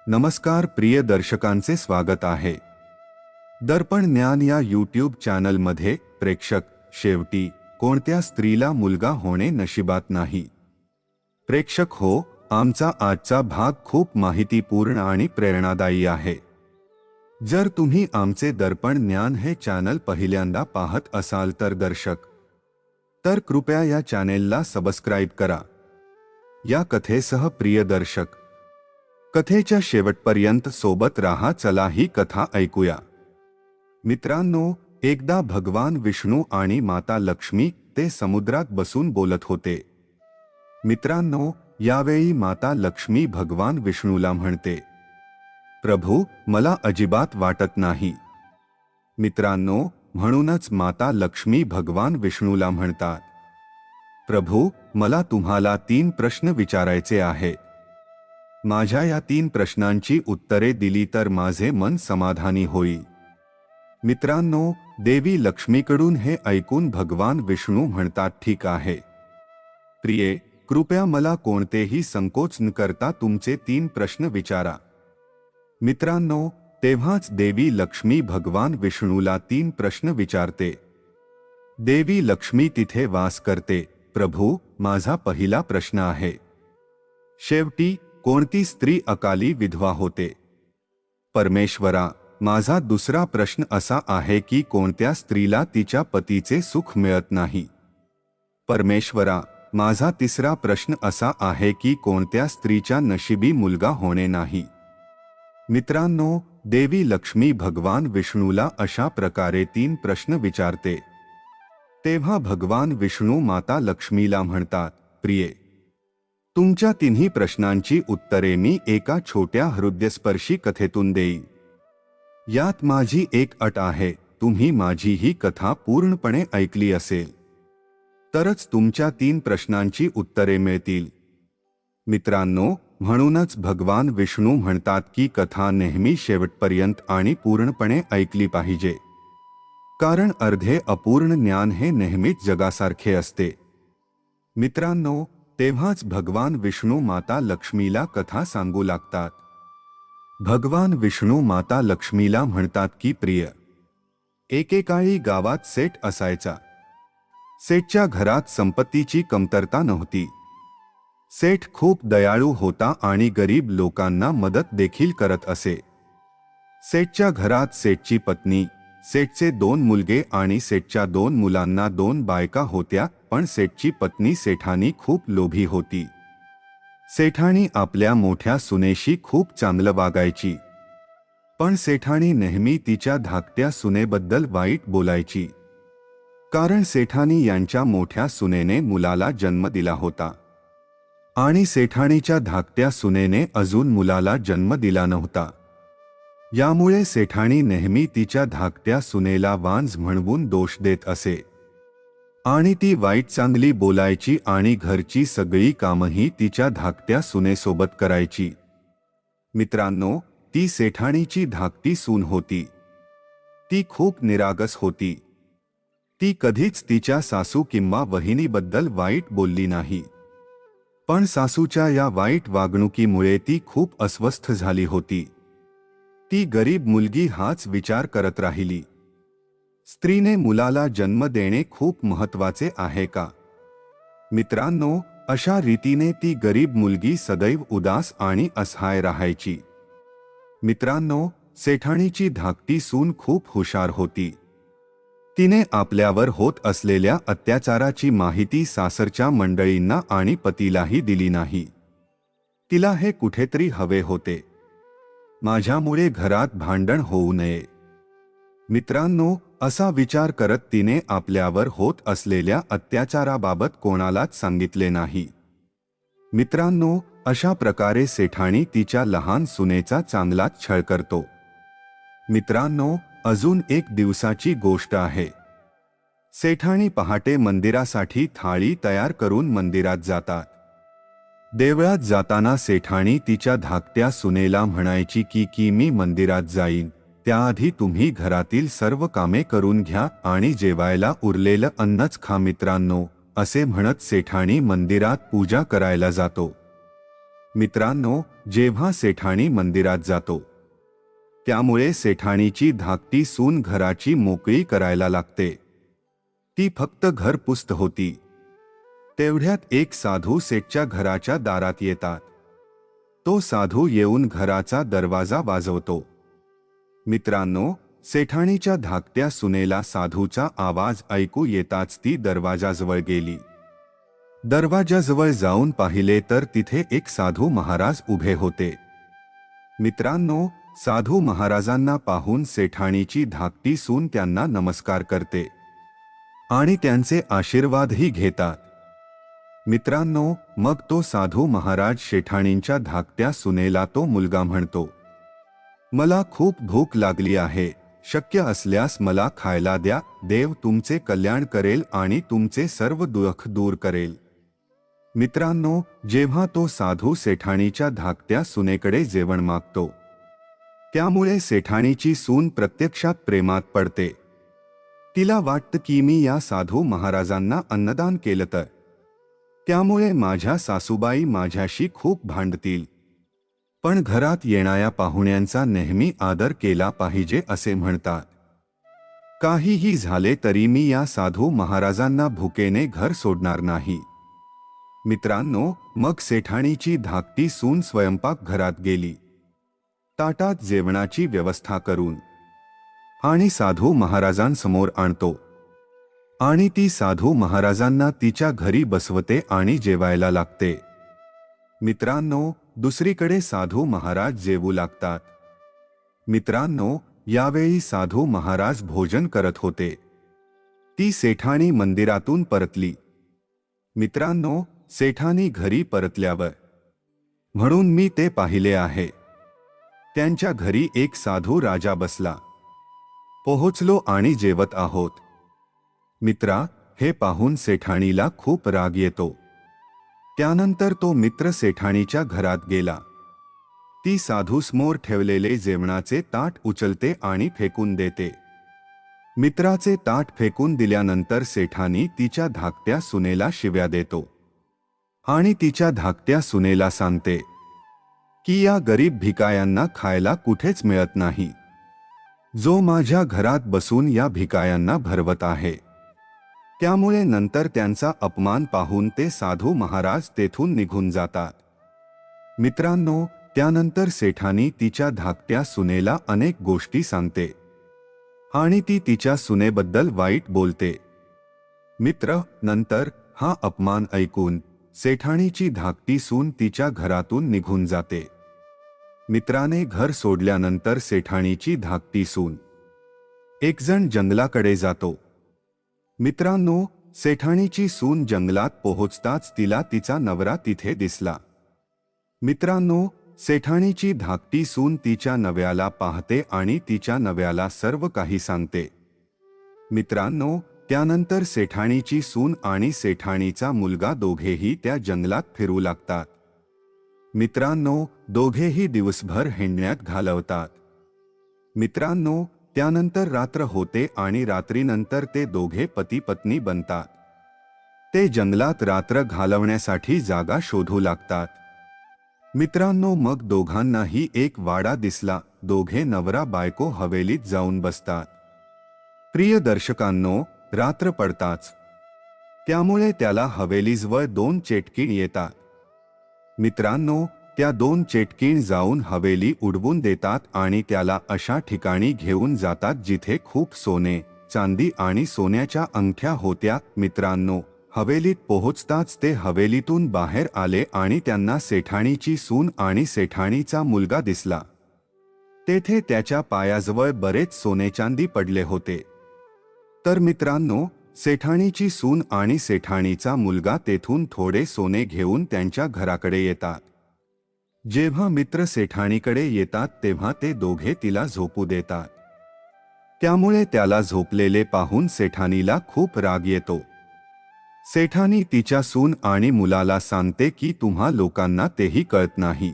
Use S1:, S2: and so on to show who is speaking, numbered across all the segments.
S1: नमस्कार प्रिय दर्शकांचे स्वागत आहे। दर्पण ज्ञान या यूट्यूब चॅनलमध्ये प्रेक्षक शेवटी कोणत्या स्त्रीला मुलगा होणे नशिबात नाही। प्रेक्षक हो, आमचा आजचा भाग खूप माहितीपूर्ण आणि प्रेरणादायी आहे। जर तुम्ही आमचे दर्पण ज्ञान हे चॅनल पहिल्यांदा पाहत असाल तर कृपया या चॅनेलला सबस्क्राइब करा। या कथेसह प्रिय दर्शक कथेच्या शेवटपर्यंत सोबत राहा। चला ही कथा ऐकूया। मित्रांनो, एकदा भगवान विष्णू आणि माता लक्ष्मी ते समुद्रात बसून बोलत होते। मित्रांनो, यावेळी माता लक्ष्मी भगवान विष्णूला म्हणते, प्रभू, मला अजिबात वाटत नाही। मित्रांनो, म्हणूनच माता लक्ष्मी भगवान विष्णूला म्हणतात, प्रभू, मला तुम्हाला 3 प्रश्न विचारायचे आहेत। माझ्या या 3 प्रश्नांची उत्तरे दिली तर माझे मन समाधानी होईल। मित्रांनो, देवी लक्ष्मीकडून हे ऐकून भगवान विष्णू म्हणतात, ठीक आहे प्रिये, कृपया मला कोणतेही संकोच न करता तुमचे 3 प्रश्न विचारा। मित्रांनो, तेव्हाच देवी लक्ष्मी भगवान विष्णूला 3 प्रश्न विचारते। देवी लक्ष्मी तिथे वास करते। प्रभू, माझा पहिला प्रश्न आहे, शेवटी कोणती स्त्री अकाली विधवा होते? परमेश्वरा, माझा दुसरा प्रश्न असा आहे की कोणत्या स्त्रीला तिच्या पतीचे सुख मिळत नाही? परमेश्वरा, माझा तिसरा प्रश्न असा आहे की कोणत्या स्त्रीच्या नशिबी मुलगा होणे नाही? मित्रांनो, देवी लक्ष्मी भगवान विष्णूला अशा प्रकारे 3 प्रश्न विचारते। तेव्हा भगवान विष्णू माता लक्ष्मीला म्हणतात, प्रिये, तुमच्या 3ही प्रश्नांची उत्तरे मी एका छोट्या हृदयस्पर्शी कथेतून देईन। यात माझी एक अट आहे, तुम्ही माझी ही कथा पूर्णपणे ऐकली असेल तरच तुमच्या 3 प्रश्नांची उत्तरे मिळतील। मित्रांनो, म्हणूनच भगवान विष्णू म्हणतात की कथा नेहमी शेवटपर्यंत आणि पूर्णपणे ऐकली पाहिजे, कारण अर्धे अपूर्ण ज्ञान हे नेहमीच जगासारखे असते। मित्रांनो, तेव्हाच भगवान विष्णू माता लक्ष्मीला कथा सांगू लागतात। भगवान विष्णू माता लक्ष्मीला म्हणतात की प्रिय, एकेकाळी गावात सेठ असायचा। सेठच्या घरात संपत्तीची कमतरता नव्हती। सेठ खूप दयाळू होता आणि गरीब लोकांना मदत देखील करत असे। सेठच्या घरात सेठची पत्नी, सेठचे 2 मुलगे आणि सेठच्या 2 मुलांना 2 बायका होत्या, पण सेठची पत्नी सेठानी खूप लोभी होती। सेठानी आपल्या मोठ्या सुनेशी खूप चांगलं वागायची, पण सेठानी नेहमी तिच्या धाकट्या सुनेबद्दल वाईट बोलायची, कारण सेठानी यांच्या मोठ्या सुनेने मुलाला जन्म दिला होता आणि सेठानीच्या धाकट्या सुनेने अजून मुलाला जन्म दिला नव्हता। यामुळे सेठानी नेहमी तिच्या धाकट्या सुनेला वांझ म्हणून दोष देत असे आणि ती वाईट चांगली बोलायची आणि घरची सगळी कामही तिच्या धाकट्या सुनेसोबत करायची। मित्रांनो, ती सेठानीची धाकटी सून होती। ती खूप निरागस होती। ती कधीच तिच्या सासू किंवा वहिनीबद्दल वाईट बोलली नाही, पण सासूच्या या वाईट वागणुकीमुळे ती खूप अस्वस्थ झाली होती। ती गरीब मुलगी हाच विचार करत राहिली, स्त्रीने मुलाला जन्म देणे खूप महत्त्वाचे आहे का? मित्रांनो, अशा रीतीने ती गरीब मुलगी सदैव उदास आणि असहाय राहायची। मित्रांनो, सेठानीची धाकटी सून खूप हुशार होती। तिने आपल्यावर होत असलेल्या अत्याचाराची माहिती सासरच्या मंडळींना आणि पतीलाही दिली नाही। तिला हे कुठेतरी हवे होते, माझ्यामुळे घरात भांडण होऊ नये। मित्रांनो, असा विचार करत तिने आपल्यावर होत असलेल्या अत्याचाराबाबत कोणालाच सांगितले नाही। मित्रांनो, अशा प्रकारे सेठानी तिच्या लहान सुनेचा चांगलाच छळ करतो। मित्रांनो, अजून एक दिवसाची गोष्ट आहे। सेठानी पहाटे मंदिरासाठी थाळी तयार करून मंदिरात जातात। देवळात जाताना सेठानी तिच्या धाकट्या सुनेला म्हणायची की मी मंदिरात जाईन, त्याआधी तुम्ही घरातील सर्व कामे करून घ्या आणि जेवायला उरलेलं अन्नच खा। मित्रांनो, असे म्हणत सेठानी मंदिरात पूजा करायला जातो। मित्रांनो, जेव्हा सेठाणी मंदिरात जातो त्यामुळे सेठाणीची धाकटी सून घराची मोकळी करायला लागते. ती फक्त घर पुसत होती तेवढ्यात एक साधू सेठच्या घराच्या दारात येतात. तो साधू येऊन घराचा दरवाजा वाजवतो. मित्रांनो, सेठाणीच्या धाकट्या सुनेला साधूचा आवाज ऐकू येताच ती दरवाजाजवळ गेली. दरवाजाजवळ जाऊन पाहिले तर तिथे एक साधू महाराज उभे होते. मित्रांनो, साधू महाराजांना पाहून सेठाणीची धाकटी सून त्यांना नमस्कार करते आणि त्यांचे आशीर्वादही घेतात. मित्रांनो, मग तो साधू महाराज सेठाणींच्या धाकट्या सुनेला तो मुलगा म्हणतो, मला खूप भूक लागली आहे, शक्य असल्यास मला खायला द्या. देव तुमचे कल्याण करेल आणि तुमचे सर्व दुःख दूर करेल. मित्रांनो, जेव्हा तो साधू सेठाणीच्या धाकट्या सुनेकडे जेवण मागतो त्यामुळे सेठाणीची सून प्रत्यक्षात प्रेमात पडते. तिला वाटतं की मी या साधू महाराजांना अन्नदान केलं तर त्यामुळे माझ्या सासूबाई माझ्याशी खूप भांडतील. पण घरात येणाऱ्या पाहुण्यांचा नेहमी आदर केला पाहिजे असे म्हणतात. काहीही झाले तरी मी या साधू महाराजांना भुकेने घर सोडणार नाही. मित्रांनो, मग सेठाणीची धाकटी सून स्वयंपाक घरात गेली. ताटात जेवणाची व्यवस्था करून आणि साधू महाराजांसमोर आणतो आणि ती साधू महाराजांना तिच्या घरी बसवते आणि जेवायला लागते. मित्रांनो, दुसरीकडे साधू महाराज जेवू लागतात. मित्रांनो, यावेळी साधू महाराज भोजन करत होते. ती सेठाणी मंदिरातून परतली. मित्रांनो, सेठानी घरी परतल्यावर म्हणून मी ते पाहिले आहे. त्यांच्या घरी एक साधू राजा बसला. पोहोचलो आणि जेवत आहोत. मित्रा, हे पाहून सेठाणीला खूप राग येतो. त्यानंतर तो मित्र सेठाणीच्या घरात गेला. ती साधूसमोर ठेवलेले जेवणाचे ताट उचलते आणि फेकून देते. मित्राचे ताट फेकून दिल्यानंतर सेठानी तिच्या धाकट्या सुनेला शिव्या देतो आणि तिच्या धाकट्या सुनेला सांगते की या गरीब भिकायांना खायला कुठेच मिळत नाही, जो माझ्या घरात बसून या भिकायांना भरवत आहे. त्यामुळे नंतर त्यांचा अपमान पाहून ते साधू महाराज तेथून निघून जातात. मित्रांनो, त्यानंतर सेठानी तिच्या धाकट्या सुनेला अनेक गोष्टी सांगते आणि ती तिच्या सुनेबद्दल वाईट बोलते. मित्र, नंतर हा अपमान ऐकून सेठाणीची धाकटी सून तिच्या घरातून निघून जाते. मित्राने घर सोडल्यानंतर सेठाणीची धाकटी सून एकजण जंगलाकडे जातो. मित्रांनो, सेठाणीची सून जंगलात पोहोचताच तिला तिचा नवरा तिथे दिसला. मित्रांनो, सेठाणीची धाकटी सून तिच्या नव्याला पाहते आणि तिच्या नव्याला सर्व काही सांगते. मित्रांनो, त्यानंतर सेठाणीची सून आणि सेठाणीचा मुलगा दोघेही त्या जंगलात फिरू लागतात. मित्रांनो, दोघेही दिवसभर हिंडण्यात घालवतात. मित्रांनो, त्यानंतर रात्र होते आणि रात्रीनंतर ते दोघे पती पत्नी बनतात. ते जंगलात रात्र घालवण्यासाठी जागा शोधू लागतात. मित्रांनो, मग दोघांनाही एक वाडा दिसला. दोघे नवरा बायको हवेलीत जाऊन बसतात. प्रिय दर्शकांनो, रात्र पडताच त्यामुळे त्याला हवेलीजवळ 2 चेटकीण येतात. मित्रांनो, त्या 2 चेटकीण जाऊन हवेली उडवून देतात आणि त्याला अशा ठिकाणी घेऊन जातात जिथे खूप सोने, चांदी आणि सोन्याच्या अंगठ्या होत्या. मित्रांनो, हवेलीत पोहोचताच ते हवेलीतून बाहेर आले आणि त्यांना सेठाणीची सून आणि सेठाणीचा मुलगा दिसला. तेथे त्याच्या पायाजवळ बरेच सोने चांदी पडले होते. तर मित्रांनो, सेठाणीची सून आणि सेठाणीचा मुलगा तेथून थोडे सोने घेऊन त्यांच्या घराकडे येतात. जेव्हा मित्र सेठाणीकडे येतात तेव्हा ते दोघे तिला झोपू देतात. त्यामुळे त्याला झोपलेले पाहून सेठाणीला खूप राग येतो. सेठानी तिच्या सून आणि मुलाला सांगते की तुम्हा लोकांना तेही कळत नाही,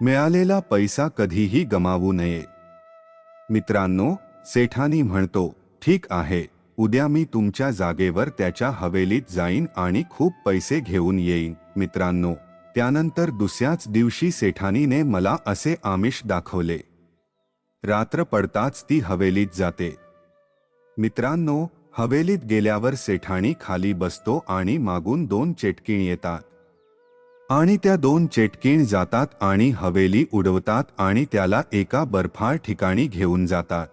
S1: मिळालेला पैसा कधीही गमावू नये. मित्रांनो, सेठानी म्हणतो, ठीक आहे, उद्या मी तुमच्या जागेवर त्याच्या हवेलीत जाईन आणि खूप पैसे घेऊन येईन. मित्रांनो, त्यानंतर दुसऱ्याच दिवशी सेठानीने मला असे आमिष दाखवले. रात्र पडताच ती हवेलीत जाते. मित्रांनो, हवेलीत गेल्यावर सेठाणी खाली बसतो आणि मागून 2 चेटकीण येतात आणि त्या 2 चेटकीण जातात आणि हवेली उडवतात आणि त्याला एका बर्फाळ ठिकाणी घेऊन जातात.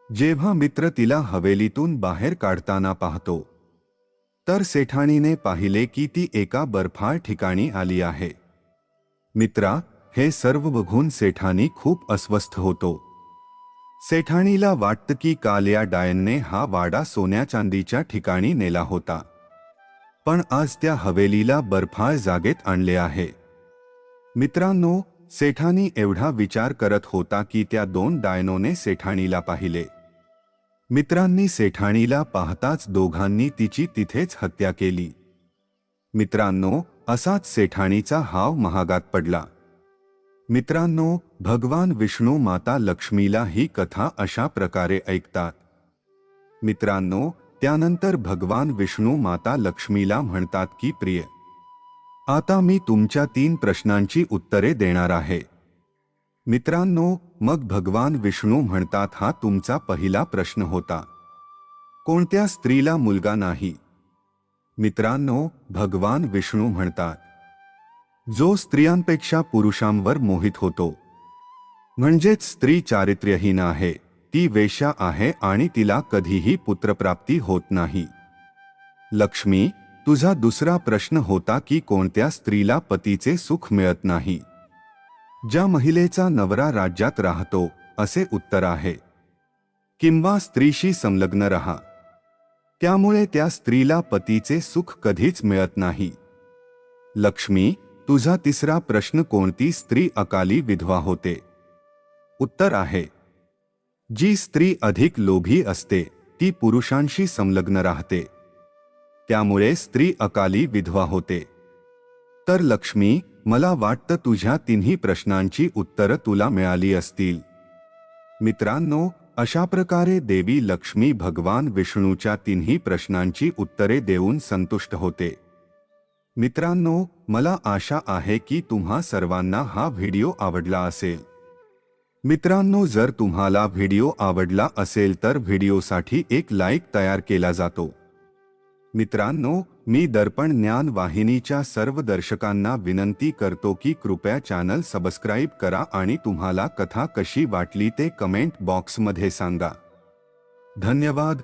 S1: जेव्हा मित्र तिला हवेलीतून बाहेर काढताना पाहतो तर सेठाणीने पाहिले की ती एका बर्फाळ ठिकाणी आली आहे. मित्रा, हे सर्व बघून सेठानी खूप अस्वस्थ होतो. सेठाणीला वाटतं की काल या डायनने हा वाडा सोन्या चांदीच्या ठिकाणी नेला होता, पण आज त्या हवेलीला बर्फाळ जागेत आणले आहे. मित्रांनो, सेठानी एवढा विचार करत होता की त्या 2 डायनोने सेठाणीला पाहिले. मित्रांनी सेठाणीला पाहताच दोघांनी तिची तिथेच हत्या केली. मित्रांनो, असाच सेठाणीचा हाव महागात पडला. मित्रांनो, भगवान विष्णू माता लक्ष्मीला ही कथा अशा प्रकारे ऐकतात. मित्रांनो, त्यानंतर भगवान विष्णू माता लक्ष्मीला म्हणतात की प्रिय, आता मी तुमच्या 3 प्रश्नांची उत्तरे देणार आहे. मित्रांनो, मग भगवान विष्णू म्हणतात, हा तुमचा पहिला प्रश्न होता. कोणत्या स्त्रीला मुलगा नाही? मित्रांनो, भगवान विष्णू म्हणतात, जो स्त्रियांपेक्षा पुरुषांवर मोहित होतो, म्हणजेच स्त्री चारित्र्यहीन आहे, ती वेश्या आहे आणि तिला कधीही पुत्रप्राप्ती होत नाही. लक्ष्मी, तुझा दुसरा प्रश्न होता की कोणत्या स्त्रीला पतीचे सुख मिळत नाही? ज्या महिलेचा नवरा राज्यात राहतो, असे उत्तर आहे. किंवा स्त्रीशी संलग्न रहा, त्यामुळे त्या स्त्रीला पतीचे सुख कधीच मिळत नाही. लक्ष्मी, तुझा तिसरा प्रश्न, कोणती स्त्री अकाली विधवा होते? उत्तर आहे, जी स्त्री अधिक लोभी असते ती पुरुषांशी संलग्न राहते, त्यामुळे स्त्री अकाली विधवा होते. तर लक्ष्मी, मला वाटतं तुझ्या 3ही प्रश्नांची उत्तरं तुला मिळाली असतील. मित्रांनो, अशा प्रकारे देवी लक्ष्मी भगवान विष्णूच्या 3ही प्रश्नांची उत्तरे देऊन संतुष्ट होते. मित्रांनो, मला आशा आहे की तुम्हा सर्वांना हा व्हिडिओ आवडला असेल. मित्रांनो, जर तुम्हाला व्हिडिओ आवडला असेल तर व्हिडिओसाठी एक लाईक तयार केला जातो. मित्रांनो, मी दर्पण ज्ञान वाहिनीच्या सर्व दर्शकांना विनंती करतो की कृपया चॅनल सबस्क्राईब करा आणि तुम्हाला कथा कशी वाटली ते कमेंट बॉक्समध्ये सांगा. धन्यवाद.